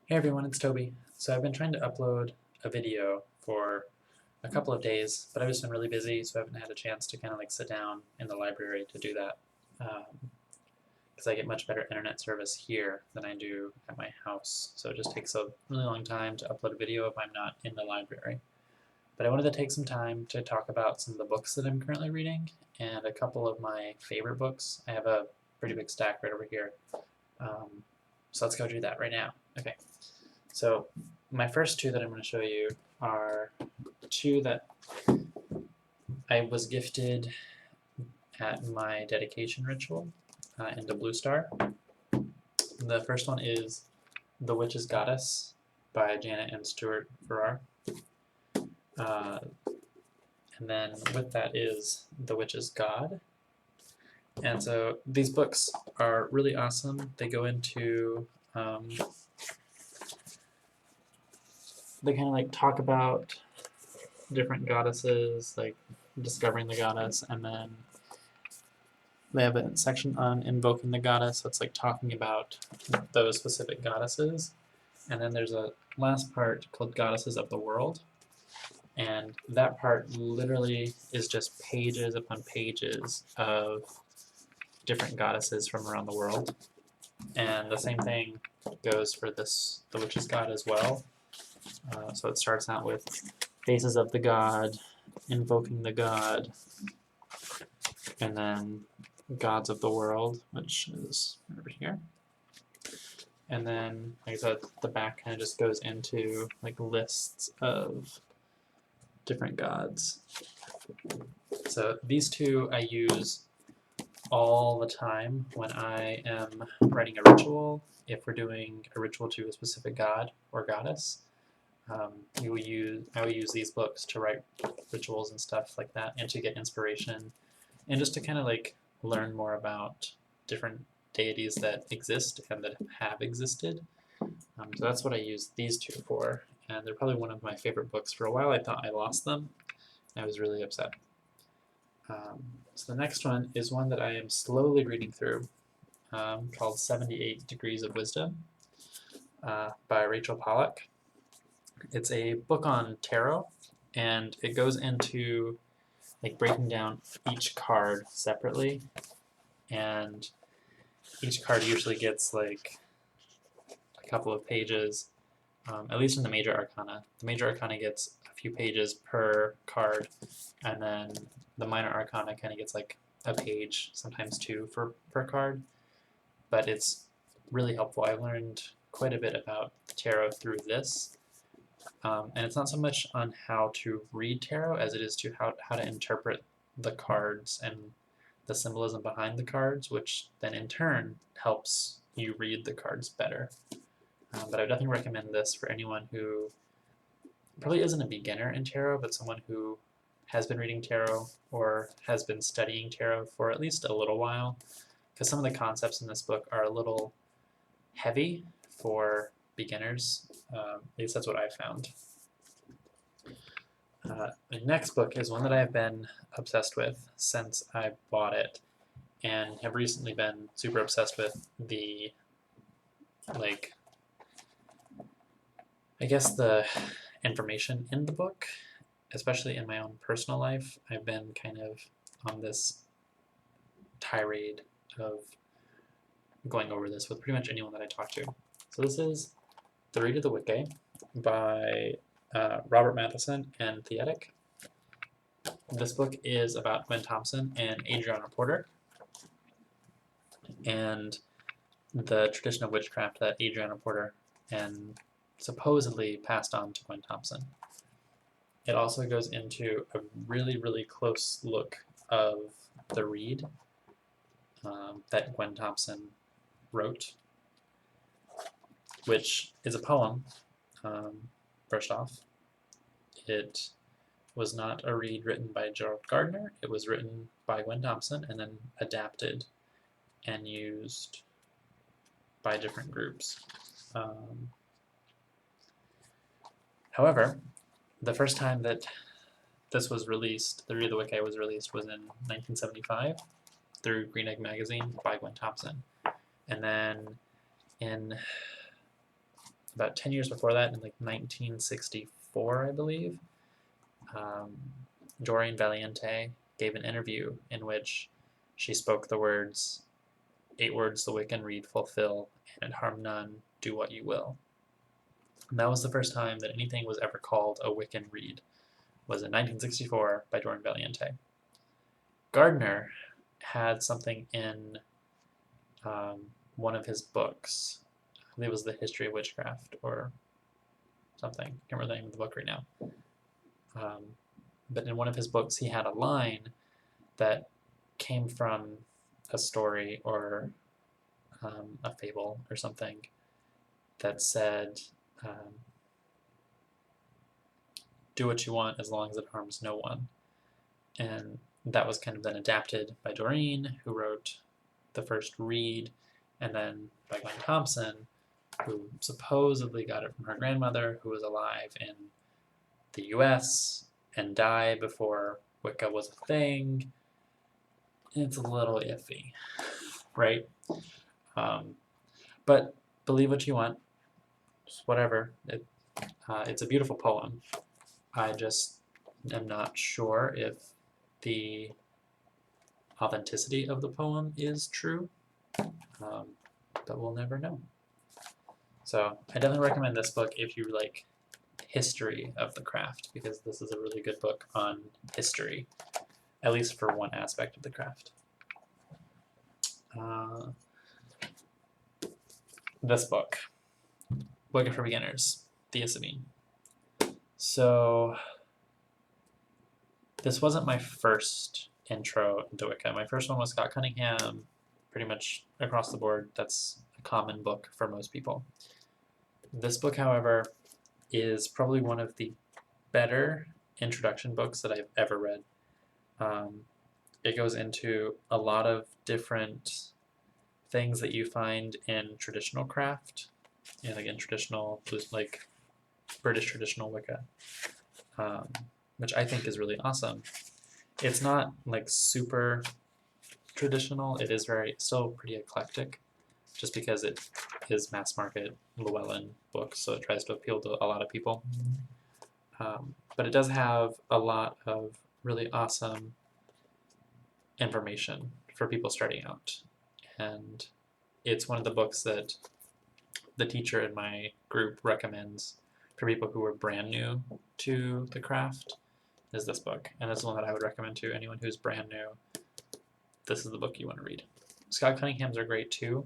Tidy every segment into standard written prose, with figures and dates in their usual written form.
Hey everyone, it's Toby. So I've been trying to upload a video for a couple of days, but I've just been really busy, so I haven't had a chance to kind of like sit down in the library to do that. Because I get much better internet service here than I do at my house, so it just takes a really long time to upload a video if I'm not in the library. But I wanted to take some time to talk about some of the books that I'm currently reading and a couple of my favorite books. I have a pretty big stack right over here. So let's go do that right now. Okay. So my first two that I'm going to show you are two that I was gifted at my dedication ritual in the Blue Star. The first one is The Witch's Goddess by Janet and Stewart Farrar. And then with that is The Witch's God. And so these books are really awesome. They go into they kind of like talk about different goddesses, like discovering the goddess, and then they have a section on invoking the goddess, so it's like talking about those specific goddesses. And then there's a last part called Goddesses of the World, and that part literally is just pages upon pages of different goddesses from around the world. And the same thing goes for this, the Witch's God as well. So it starts out with faces of the god, invoking the god, and then gods of the world, which is over here. And then, like I said, the back kind of just goes into like lists of different gods. So these two I use all the time when I am writing a ritual. If we're doing a ritual to a specific god or goddess, I will use these books to write rituals and stuff like that, and to get inspiration, and just to kind of like learn more about different deities that exist and that have existed. So that's what I use these two for, and they're probably one of my favorite books. For a while I thought I lost them, and I was really upset. So the next one is one that I am slowly reading through, called 78 Degrees of Wisdom by Rachel Pollack. It's a book on tarot, and it goes into like breaking down each card separately, and each card usually gets like a couple of pages, at least in the major arcana. The major arcana gets a few pages per card, and then the minor arcana kind of gets like a page, sometimes two per card. But it's really helpful. I learned quite a bit about tarot through this. And it's not so much on how to read tarot as it is to how to interpret the cards and the symbolism behind the cards, which then in turn helps you read the cards better. But I would definitely recommend this for anyone who probably isn't a beginner in tarot, but someone who has been reading tarot or has been studying tarot for at least a little while, because some of the concepts in this book are a little heavy for beginners. At least that's what I found. The next book is one that I've been obsessed with since I bought it, and have recently been super obsessed with the, like, I guess the information in the book, especially in my own personal life. I've been kind of on this tirade of going over this with pretty much anyone that I talk to. So this is The Rede of the Wiccae by Robert Mathiesen and Theitic. This book is about Gwen Thompson and Adriana Porter, and the tradition of witchcraft that Adriana Porter and supposedly passed on to Gwen Thompson. It also goes into a really, really close look of the Rede that Gwen Thompson wrote, which is a poem, first off. It was not a Rede written by Gerald Gardner. It was written by Gwen Thompson and then adapted and used by different groups. However, the first time that this was released, The Rede of the Wiccae was released, was in 1975 through Green Egg Magazine by Gwen Thompson. And then in about 10 years before that, in like 1964, I believe, Doreen Valiente gave an interview in which she spoke the words, 8 words the Wiccan read fulfill, and it harm none, do what you will. And that was the first time that anything was ever called a Wiccan read, was in 1964 by Doreen Valiente. Gardner had something in one of his books. I believe it was The History of Witchcraft or something. I can't remember the name of the book right now. But in one of his books, he had a line that came from a story or a fable or something that said, do what you want as long as it harms no one. And that was kind of then adapted by Doreen, who wrote the first Rede, and then by Glenn Thompson, who supposedly got it from her grandmother, who was alive in the US and died before Wicca was a thing. It's a little iffy, right? But believe what you want, just whatever. It's a beautiful poem. I just am not sure if the authenticity of the poem is true, but we'll never know. So I definitely recommend this book if you like history of the craft, because this is a really good book on history, at least for one aspect of the craft. This book, Wicca for Beginners, Thea Sabin. So this wasn't my first intro into Wicca. My first one was Scott Cunningham, pretty much across the board. That's a common book for most people. This book, however, is probably one of the better introduction books that I've ever read. It goes into a lot of different things that you find in traditional craft, and like in traditional, like British traditional Wicca, which I think is really awesome. It's not like super traditional. It is still pretty eclectic, just because it is mass market Llewellyn books, so it tries to appeal to a lot of people. But it does have a lot of really awesome information for people starting out. And it's one of the books that the teacher in my group recommends for people who are brand new to the craft, is this book. And it's one that I would recommend to anyone who's brand new. This is the book you want to read. Scott Cunningham's are great too,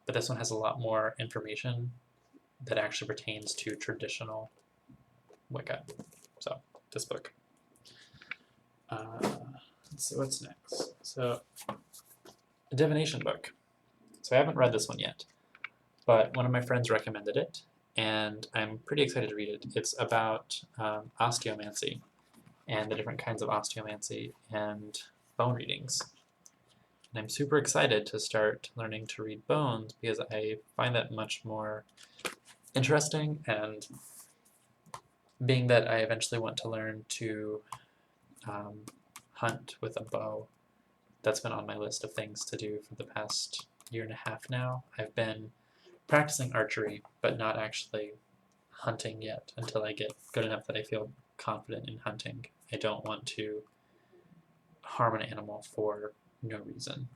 but this one has a lot more information that actually pertains to traditional Wicca. So, this book. Let's see what's next. So, a divination book. So I haven't read this one yet, but one of my friends recommended it, and I'm pretty excited to read it. It's about osteomancy and the different kinds of osteomancy and bone readings. And I'm super excited to start learning to read bones because I find that much more interesting, and being that I eventually want to learn to hunt with a bow, that's been on my list of things to do for the past year and a half now. I've been practicing archery, but not actually hunting yet until I get good enough that I feel confident in hunting. I don't want to harm an animal for no reason.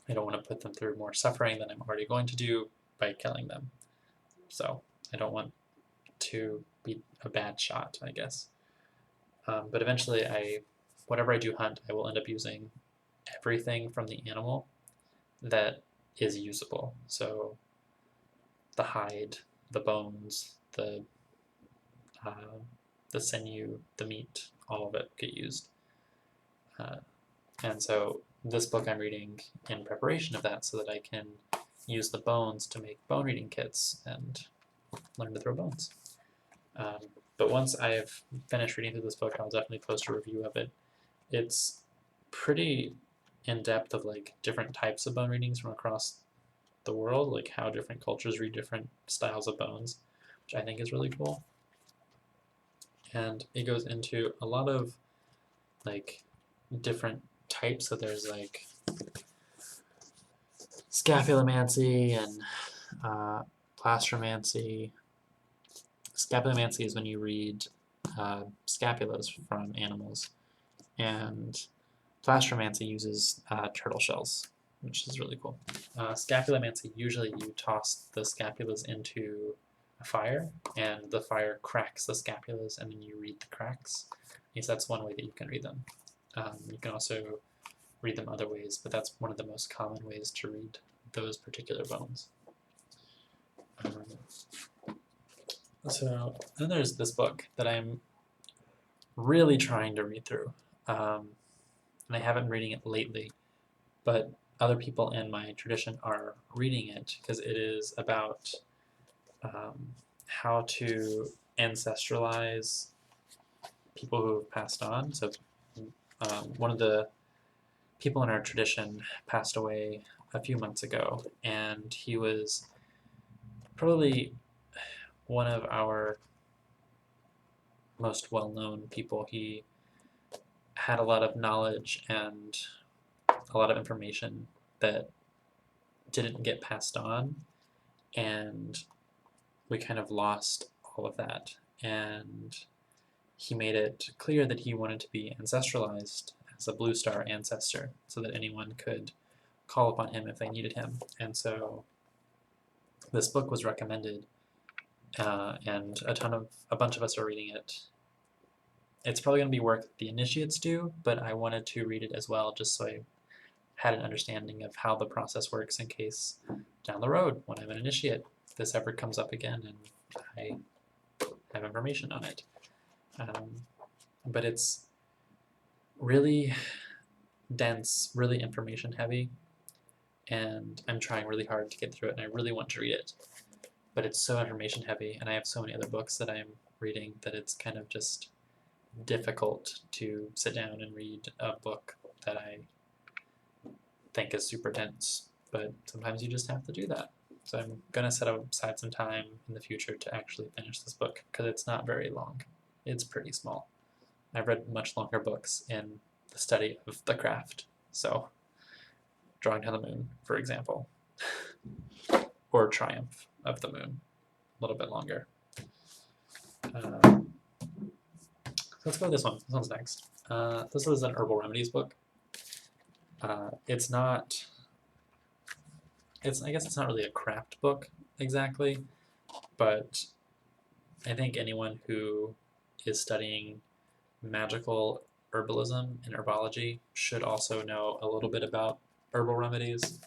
I don't want to put them through more suffering than I'm already going to do by killing them. So I don't want to be a bad shot, I guess. But eventually, whatever I do hunt, I will end up using everything from the animal that is usable. So the hide, the bones, the sinew, the meat, all of it get used. And so this book I'm reading in preparation of that so that I can use the bones to make bone reading kits and learn to throw bones. But once I have finished reading through this book, I'll definitely post a review of it. It's pretty in-depth of like different types of bone readings from across the world, like how different cultures read different styles of bones, which I think is really cool. And it goes into a lot of like different types. So there's like scapulomancy and Plastromancy. Scapulomancy is when you read scapulas from animals, and Plastromancy uses turtle shells, which is really cool. Scapulomancy, usually you toss the scapulas into a fire, and the fire cracks the scapulas, and then you read the cracks. Yes, that's one way that you can read them. You can also read them other ways, but that's one of the most common ways to read those particular bones. So then there's this book that I'm really trying to read through, and I haven't been reading it lately, but other people in my tradition are reading it because it is about how to ancestralize people who have passed on. So one of the people in our tradition passed away a few months ago, and he was probably one of our most well-known people. He had a lot of knowledge and a lot of information that didn't get passed on, and we kind of lost all of that. And he made it clear that he wanted to be ancestralized as a blue star ancestor so that anyone could call upon him if they needed him. And so this book was recommended, and a bunch of us are reading it. It's probably going to be work the initiates do, but I wanted to read it as well just so I had an understanding of how the process works in case down the road, when I'm an initiate, this ever comes up again and I have information on it. But it's really dense, really information heavy, and I'm trying really hard to get through it, and I really want to read it. But it's so information heavy, and I have so many other books that I'm reading that it's kind of just difficult to sit down and read a book that I think is super dense. But sometimes you just have to do that. So I'm going to set aside some time in the future to actually finish this book, because it's not very long. It's pretty small. I've read much longer books in the study of the craft. So, Drawing to the Moon, for example, or Triumph of the Moon, a little bit longer. Let's go with this one. This one's next. This is an Herbal Remedies book. I guess it's not really a craft book exactly, but I think anyone who is studying magical herbalism and herbology should also know a little bit about herbal remedies.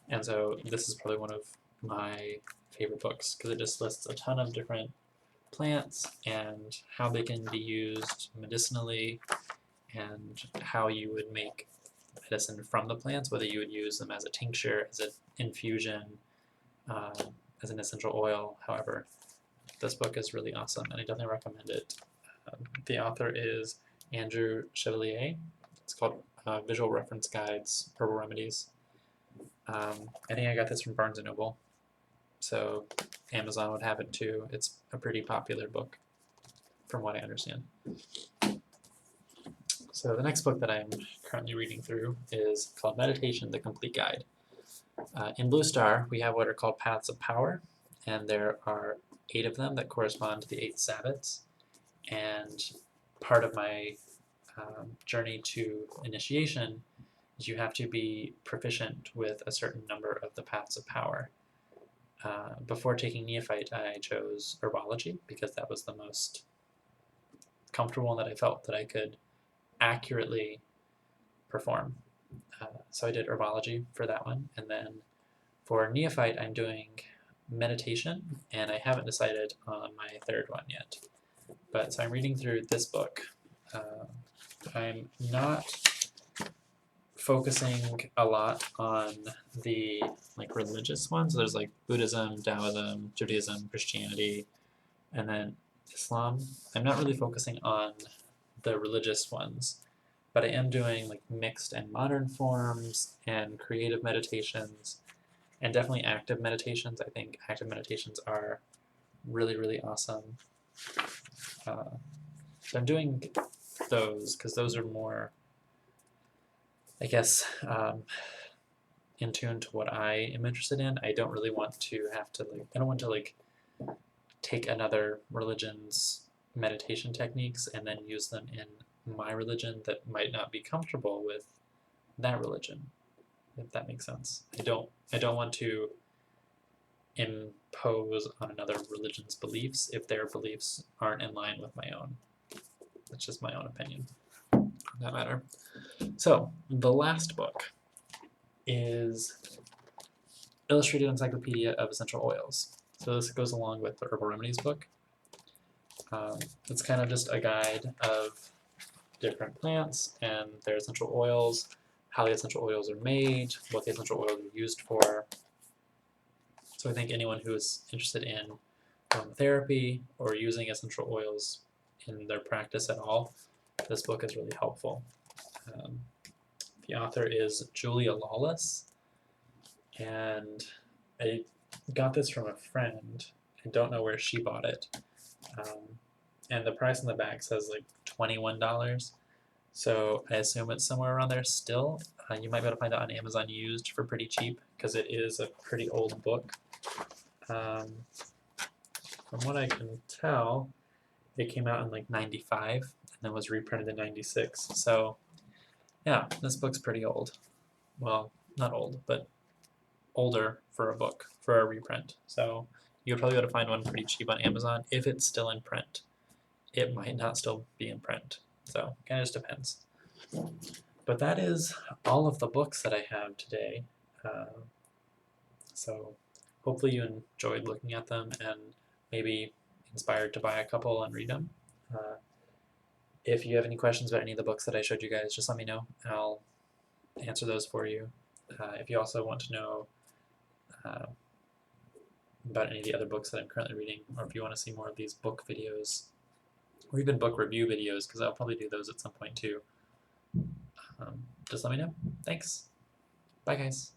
And so this is probably one of my favorite books because it just lists a ton of different plants and how they can be used medicinally and how you would make medicine from the plants, whether you would use them as a tincture, as an infusion, as an essential oil. However, this book is really awesome and I definitely recommend it. The author is Andrew Chevallier. It's called Visual Reference Guides, Herbal Remedies. I think I got this from Barnes & Noble, so Amazon would have it too. It's a pretty popular book, from what I understand. So the next book that I'm currently reading through is called Meditation, the Complete Guide. In Blue Star, we have what are called Paths of Power, and there are 8 of them that correspond to the 8 Sabbats. And part of my journey to initiation is you have to be proficient with a certain number of the Paths of Power. Before taking Neophyte, I chose Herbology because that was the most comfortable and that I felt that I could accurately perform. So I did Herbology for that one, and then for Neophyte I'm doing Meditation, and I haven't decided on my third one yet. But so I'm reading through this book. I'm not focusing a lot on the religious ones. There's like Buddhism, Taoism, Judaism, Christianity, and then Islam. I'm not really focusing on the religious ones, but I am doing like mixed and modern forms and creative meditations and definitely active meditations. I think active meditations are really, really awesome. So I'm doing those because those are more, I guess, in tune to what I am interested in. I don't really want to have to I don't want to take another religion's meditation techniques and then use them in my religion that might not be comfortable with that religion, if that makes sense. I don't want to impose on another religion's beliefs if their beliefs aren't in line with my own. That's just my own opinion on that matter. So, the last book is Illustrated Encyclopedia of Essential Oils. So this goes along with the Herbal Remedies book. It's kind of just a guide of different plants and their essential oils, how the essential oils are made, what the essential oils are used for. So I think anyone who is interested in aromatherapy or using essential oils in their practice at all, this book is really helpful. The author is Julia Lawless, and I got this from a friend. I don't know where she bought it. And the price on the back says like $21. So I assume it's somewhere around there still. You might be able to find it on Amazon used for pretty cheap because it is a pretty old book. From what I can tell, it came out in like 95 and then was reprinted in 96. So yeah, this book's pretty old. Well, not old, but older for a book, for a reprint. So you'll probably be able to find one pretty cheap on Amazon if it's still in print. It might not still be in print. So it kind of just depends. But that is all of the books that I have today. So hopefully you enjoyed looking at them and maybe inspired to buy a couple and read them. If you have any questions about any of the books that I showed you guys, just let me know and I'll answer those for you. If you also want to know about any of the other books that I'm currently reading, or if you want to see more of these book videos, or even book review videos, because I'll probably do those at some point too, just let me know. Thanks. Bye, guys.